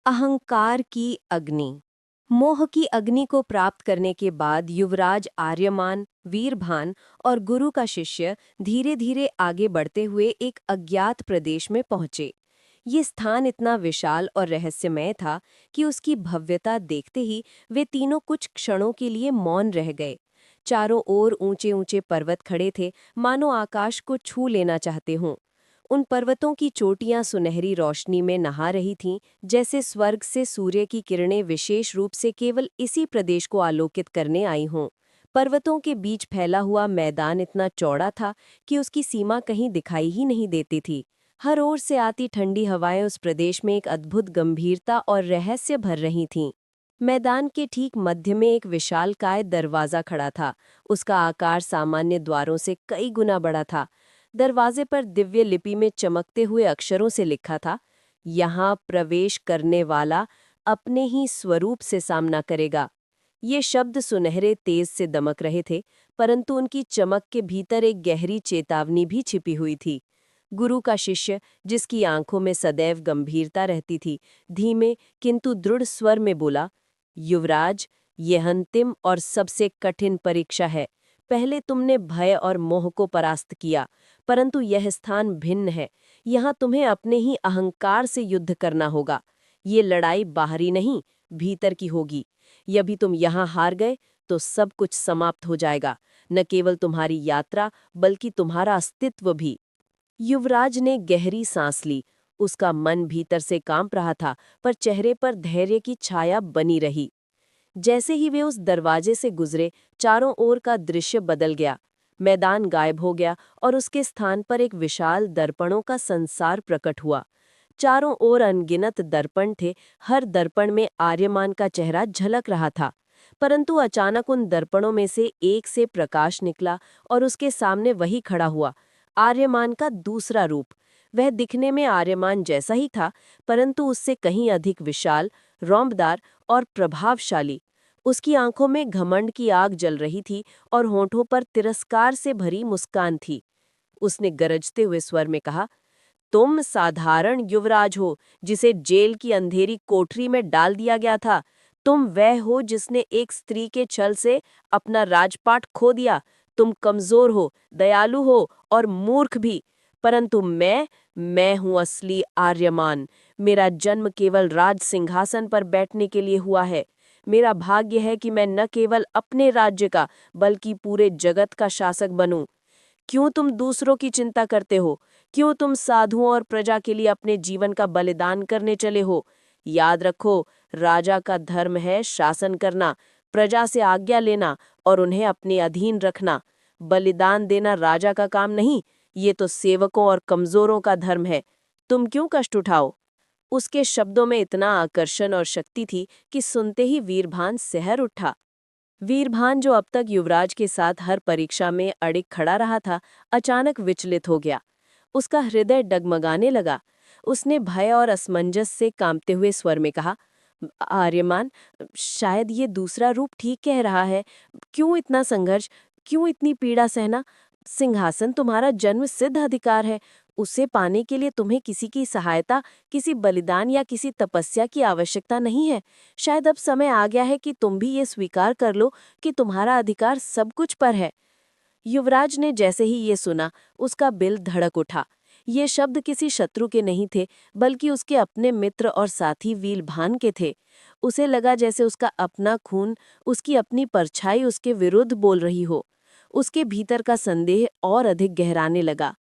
अहंकार की अग्नि। मोह की अग्नि को प्राप्त करने के बाद युवराज आर्यमान, वीरभान और गुरु का शिष्य धीरे धीरे आगे बढ़ते हुए एक अज्ञात प्रदेश में पहुंचे। ये स्थान इतना विशाल और रहस्यमय था कि उसकी भव्यता देखते ही वे तीनों कुछ क्षणों के लिए मौन रह गए। चारों ओर ऊंचे ऊंचे पर्वत खड़े थे, मानो आकाश को छू लेना चाहते हों। उन पर्वतों की चोटियां सुनहरी रोशनी में नहा रही थीं, जैसे स्वर्ग से सूर्य की किरणें विशेष रूप से केवल इसी प्रदेश को आलोकित करने आई हों। पर्वतों के बीच फैला हुआ मैदान इतना चौड़ा था कि उसकी सीमा कहीं दिखाई ही नहीं देती थी। हर ओर से आती ठंडी हवाएं उस प्रदेश में एक अद्भुत गंभीरता और रहस्य भर रही थीं। मैदान के ठीक मध्य में एक विशालकाय दरवाजा खड़ा था। उसका आकार सामान्य द्वारों से कई गुना बड़ा था। दरवाजे पर दिव्य लिपि में चमकते हुए अक्षरों से लिखा था, यहाँ प्रवेश करने वाला अपने ही स्वरूप से सामना करेगा। ये शब्द सुनहरे तेज से दमक रहे थे, परंतु उनकी चमक के भीतर एक गहरी चेतावनी भी छिपी हुई थी। गुरु का शिष्य, जिसकी आंखों में सदैव गंभीरता रहती थी, धीमे किंतु दृढ़ स्वर में बोला, युवराज, यह अंतिम और सबसे कठिन परीक्षा है। पहले तुमने भय और मोह को परास्त किया, परंतु यह स्थान भिन्न है। यहाँ तुम्हें अपने ही अहंकार से युद्ध करना होगा। ये लड़ाई बाहरी नहीं, भीतर की होगी। यदि तुम यहाँ हार गए तो सब कुछ समाप्त हो जाएगा, न केवल तुम्हारी यात्रा बल्कि तुम्हारा अस्तित्व भी। युवराज ने गहरी सांस ली। उसका मन भीतर से कांप रहा था, पर चेहरे पर धैर्य की छाया बनी रही। जैसे ही वे उस दरवाजे से गुजरे, चारों ओर का दृश्य बदल गया। मैदान गायब हो गया और उसके स्थान पर एक विशाल दर्पणों का संसार प्रकट हुआ। चारों ओर अनगिनत दर्पण थे, हर दर्पण में आर्यमान का चेहरा झलक रहा था। परंतु अचानक उन दर्पणों में से एक से प्रकाश निकला और उसके सामने वही खड़ा हुआ, आर्यमान का दूसरा रूप। वह दिखने में आर्यमान जैसा ही था, परंतु उससे कहीं अधिक विशाल, रौंबदार और प्रभावशाली। उसकी आंखों में घमंड की आग जल रही थी और होंठों पर तिरस्कार से भरी मुस्कान थी। उसने गरजते हुए स्वर में कहा, तुम साधारण युवराज हो, जिसे जेल की अंधेरी कोठरी में डाल दिया गया था। तुम वह हो जिसने एक स्त्री के छल से अपना राजपाट खो दिया। तुम कमजोर हो, दयालु हो और मूर्ख भी। परंतु मैं हूं असली आर्यमान। मेरा जन्म केवल राज सिंहासन पर बैठने के लिए हुआ है। मेरा भाग्य है कि मैं न केवल अपने राज्य का बल्कि पूरे जगत का शासक बनूं। क्यों तुम दूसरों की चिंता करते हो? क्यों तुम साधुओं और प्रजा के लिए अपने जीवन का बलिदान करने चले हो? याद रखो, राजा का धर्म है शासन करना, प्रजा से आज्ञा लेना और उन्हें अपने अधीन रखना। बलिदान देना राजा का काम नहीं, ये तो सेवकों और कमजोरों का धर्म है। तुम क्यों कष्ट उठाओ? उसके शब्दों में इतना आकर्षण और शक्ति थी कि सुनते ही वीरभान सहर उठा। वीरभान, जो अब तक युवराज के साथ हर परीक्षा में अड़िग खड़ा रहा था, अचानक विचलित हो गया। उसका हृदय डगमगाने लगा। उसने भय और असमंजस से कांपते हुए स्वर में कहा, आर्यमान, शायद ये दूसरा रूप ठीक कह रहा है। क्यों इतना संघर्ष? क्यों इतनी पीड़ा सहना? सिंहासन तुम्हारा जन्म सिद्ध अधिकार है। उसे पाने के लिए तुम्हें किसी की सहायता, किसी बलिदान या किसी तपस्या की आवश्यकता नहीं है। शायद अब समय आ गया है कि तुम भी ये स्वीकार कर लो कि तुम्हारा अधिकार सब कुछ पर है। युवराज ने जैसे ही ये सुना, उसका दिल धड़क उठा। ये शब्द किसी शत्रु के नहीं थे, बल्कि उसके अपने मित्र और साथी वीरभान के थे। उसे लगा जैसे उसका अपना खून, उसकी अपनी परछाई उसके विरुद्ध बोल रही हो। उसके भीतर का संदेह और अधिक गहराने लगा।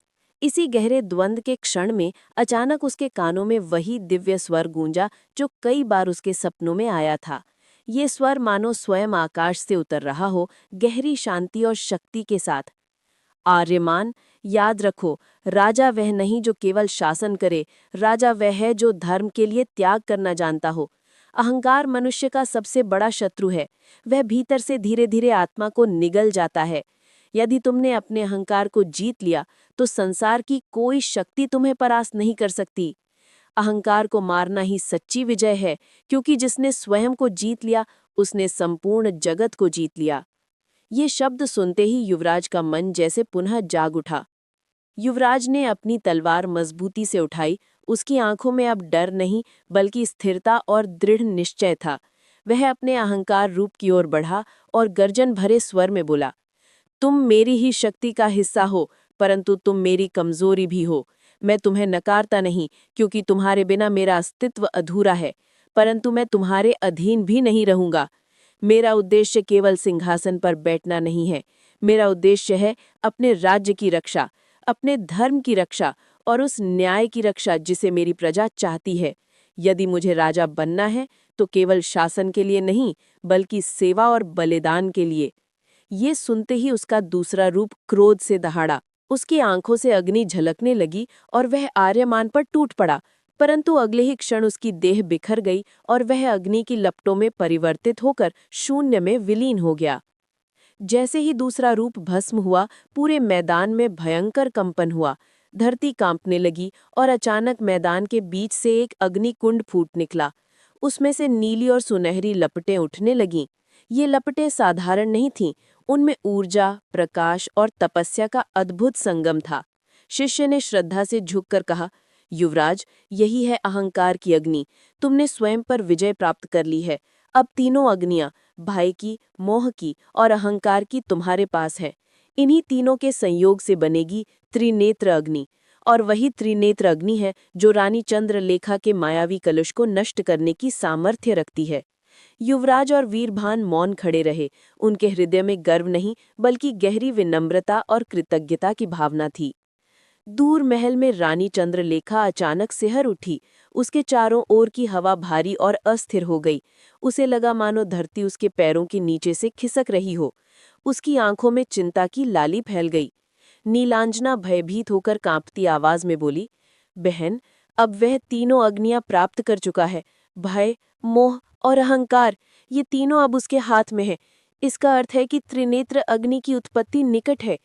इसी गहरे द्वंद्व के क्षण में अचानक उसके कानों में वही दिव्य स्वर गूंजा जो कई बार उसके सपनों में आया था। ये स्वर मानो स्वयं आकाश से उतर रहा हो, गहरी शांति और शक्ति के साथ। आर्यमान, याद रखो, राजा वह नहीं जो केवल शासन करे, राजा वह है जो धर्म के लिए त्याग करना जानता हो। अहंकार मनुष्य का सबसे बड़ा शत्रु है। वह भीतर से धीरे धीरे आत्मा को निगल जाता है। यदि तुमने अपने अहंकार को जीत लिया, तो संसार की कोई शक्ति तुम्हें परास्त नहीं कर सकती। अहंकार को मारना ही सच्ची विजय है, क्योंकि जिसने स्वयं को जीत लिया, उसने संपूर्ण जगत को जीत लिया। ये शब्द सुनते ही युवराज का मन जैसे पुनः जाग उठा। युवराज ने अपनी तलवार मजबूती से उठाई, उसकी आंखों में अब डर नहीं बल्कि स्थिरता और दृढ़ निश्चय था। वह अपने अहंकार रूप की ओर बढ़ा और गर्जन भरे स्वर में बोला, तुम मेरी ही शक्ति का हिस्सा हो, परंतु तुम मेरी कमजोरी भी हो। मैं तुम्हें नकारता नहीं, क्योंकि तुम्हारे बिना मेरा अस्तित्व अधूरा है, परंतु मैं तुम्हारे अधीन भी नहीं रहूंगा। मेरा उद्देश्य केवल सिंहासन पर बैठना नहीं है। मेरा उद्देश्य है अपने राज्य की रक्षा, अपने धर्म की रक्षा और उस न्याय की रक्षा जिसे मेरी प्रजा चाहती है। यदि मुझे राजा बनना है तो केवल शासन के लिए नहीं, बल्कि सेवा और बलिदान के लिए। ये सुनते ही उसका दूसरा रूप क्रोध से दहाड़ा। उसकी आंखों से अग्नि झलकने लगी और वह आर्यमान पर टूट पड़ा, परंतु अगले ही क्षण उसकी देह बिखर गई और वह अग्नि की लपटों में परिवर्तित होकर शून्य में विलीन हो गया। जैसे ही दूसरा रूप भस्म हुआ, पूरे मैदान में भयंकर कंपन हुआ। धरती कांपने लगी और अचानक मैदान के बीच से एक अग्निकुंड फूट निकला। उसमें से नीली और सुनहरी लपटें उठने लगीं। ये लपटें साधारण नहीं थीं, उनमें ऊर्जा, प्रकाश और तपस्या का अद्भुत संगम था। शिष्य ने श्रद्धा से झुककर कहा, युवराज, यही है अहंकार की अग्नि। तुमने स्वयं पर विजय प्राप्त कर ली है। अब तीनों अग्नियां, भय की, मोह की और अहंकार की, तुम्हारे पास है। इन्हीं तीनों के संयोग से बनेगी त्रिनेत्र अग्नि, और वही त्रिनेत्र अग्नि है जो रानी चंद्रलेखा के मायावी कलुष को नष्ट करने की सामर्थ्य रखती है। युवराज और वीरभान मौन खड़े रहे। उनके हृदय में गर्व नहीं बल्कि गहरी विनम्रता और कृतज्ञता की भावना थी। दूर महल में रानी चंद्रलेखा अचानक सिहर उठी। उसके चारों ओर की हवा भारी और अस्थिर हो गई। उसे लगा मानो धरती उसके पैरों के नीचे से खिसक रही हो। उसकी आंखों में चिंता की लाली फैल गई। नीलांजना भयभीत होकर कांपती आवाज में बोली, बहन, अब वह तीनों अग्नियां प्राप्त कर चुका है। भय, मोह और अहंकार, ये तीनों अब उसके हाथ में है। इसका अर्थ है कि त्रिनेत्र अग्नि की उत्पत्ति निकट है।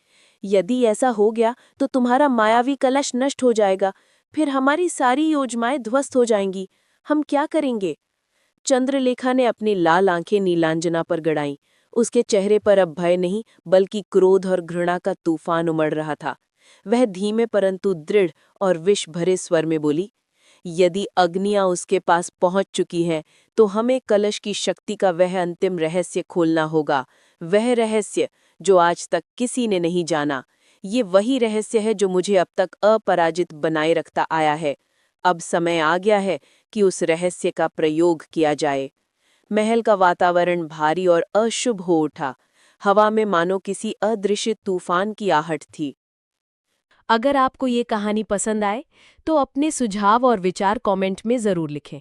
यदि ऐसा हो गया तो तुम्हारा मायावी कलश नष्ट हो जाएगा। फिर हमारी सारी योजनाएं ध्वस्त हो जाएंगी। हम क्या करेंगे? चंद्रलेखा ने अपनी लाल आंखें नीलांजना पर गड़ाईं। उसके चेहरे पर अब भय नहीं बल्कि क्रोध और घृणा का तूफान उमड़ रहा था। वह धीमे परंतु दृढ़ और विष भरे स्वर में बोली, यदि अग्नियां उसके पास पहुंच चुकी हैं, तो हमें कलश की शक्ति का वह अंतिम रहस्य खोलना होगा। वह रहस्य जो आज तक किसी ने नहीं जाना। ये वही रहस्य है जो मुझे अब तक अपराजित बनाए रखता आया है। अब समय आ गया है कि उस रहस्य का प्रयोग किया जाए। महल का वातावरण भारी और अशुभ हो उठा। हवा में मानो किसी अदृश्य तूफान की आहट थी। अगर आपको ये कहानी पसंद आए तो अपने सुझाव और विचार कमेंट में ज़रूर लिखें।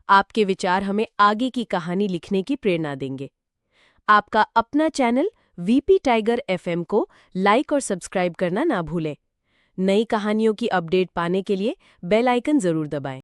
आपके विचार हमें आगे की कहानी लिखने की प्रेरणा देंगे। आपका अपना चैनल वीपी टाइगर एफएम को लाइक और सब्सक्राइब करना ना भूलें। नई कहानियों की अपडेट पाने के लिए बेल आइकन ज़रूर दबाएं।